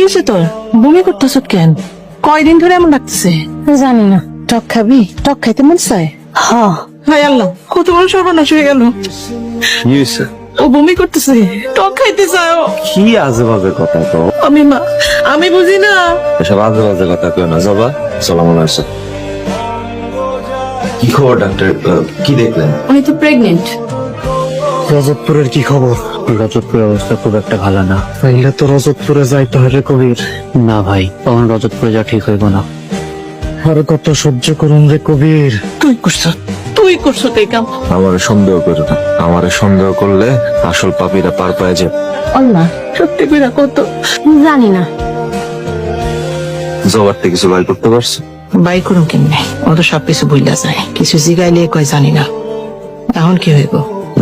হয়েছে তোর? বমি করতেছ কেন? কয়দিন ধরে এমন লাগতেছে? জানি না। টক খাবি? টক খাইতে মন চায়? হায় আল্লাহ, কত বড় সর্বনাশ হয়ে গেল। কি হয়েছে? ও বমি করতেছে, টক খাইতে চায় ও। কি আজে বাজে কথা তো, আমি বুঝি না। এসব আজে বাজে কথা কেউ না। জবা চলো মনে হচ্ছে। কি খবর ডাক্তার? কি দেখলেন? উনি তো প্রেগনেন্ট। রজতপুরের কি খবর? রজতপুরের অবস্থা খুব একটা ভালো না। তাইলে তো রজতপুরে যাইতে হবে কবির। না ভাই, তখন রজতপুরে যা ঠিক হইব না। আর কত সহ্য করুন রে কবির। তুই করছো তাই কাম। আমারে সন্দেহ করো না, আমারে সন্দেহ করলে আসল পাপীরা পার পায় যায়। আল্লাহ, সত্যি কইরা কত। জানি না। জবার থেকে কিছু বাই করতে পারছো? বাই করুন কেমনে? ও তো সবকিছু ভুইলা যায়, কিছু জিগাইলে কয় জানি না। এখন কি হইব?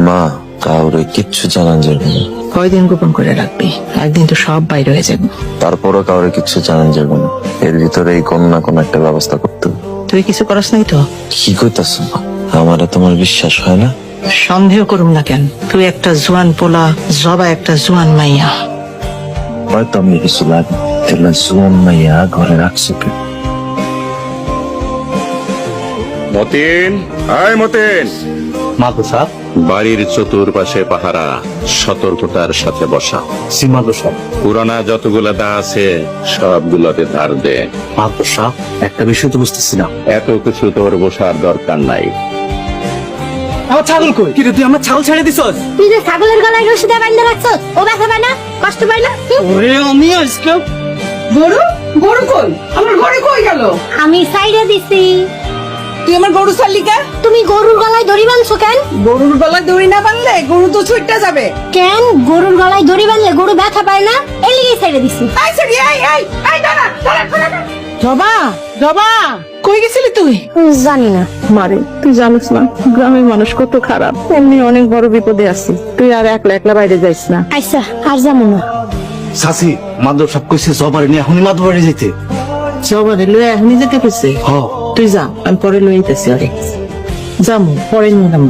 মা, কাউরে কিচ্ছু জানান যাবে না। কয়দিন গোপন করে রাখবি? একদিন তো সব বাইরে হয়ে যাবে। তারপরও কাউরে কিচ্ছু জানান যাবে না। এর ভিতরে এই কোন না কোন একটা ব্যবস্থা করতে হবে। তুই কিছু করাস নাই তো? কি কইতাছ? আমারে তোমার বিশ্বাস হয় না? সন্দেহ করুম না কেন? তুই একটা জোয়ান পোলা, জবা একটা জোয়ান মাইয়া। হয়তো আমি কিছু লাগে, তাহলে জুয়ান মাইয়া ঘরে রাখছো কে? মতিন, আয় মতিন। মাদু সাহ, বাড়ির চতুর্পাশে পাহারা, সতর্কতার সাথে বসা। সীমাদু সাহ। পুরানা যতগুলা দা আছে সবগুলোতে ধার দে। মাদু সাহ, একটা বিষয় তো বুঝতেছি না। এত কিছু তোর বসার দরকার নাই। আমার ছাগল কই? কি রে, তুই আমার ছাগল ছেড়ে দিছস? তুই যে ছাগলের গলায় রশি দিয়ে বাঁধা রাখছস, ও ব্যথা পায় না? কষ্ট পায় না? ওরে আমি আজকে গরু কই? আমার ঘরে কই গেল? আমি সাইডে দিছি। তুই আমার গরু ছাড়লিকা? তুমি গরুর গলায় দড়ি বাঁধছো কেন? গরুর গলায় দড়ি না বানলে গরু তো ছুটতে যাবে। কেন গরুর গলায় দড়ি বাঁধলে গরু ব্যথা পায় না? এই লিগেই সাইডে দিছি। জবা কই গেছিলি তুই? জানি না। মারে, তুই জানিস না গ্রামের মানুষ কত খারাপ। এমনি অনেক বড় বিপদে আছি, তুই আর একলা একলা বাইরে যাইস না। আচ্ছা, আর যাবো না। সাসি, মাদু সব কইছে জবারে নিয়ে এখনই মাদু বাড়ি যেতে। জবারে লয়ে এখনই যেতে কইছে? হ, তুই যা, আমি পরে লয়ে আইতেছি। আরে যামু, পরে নিলাম।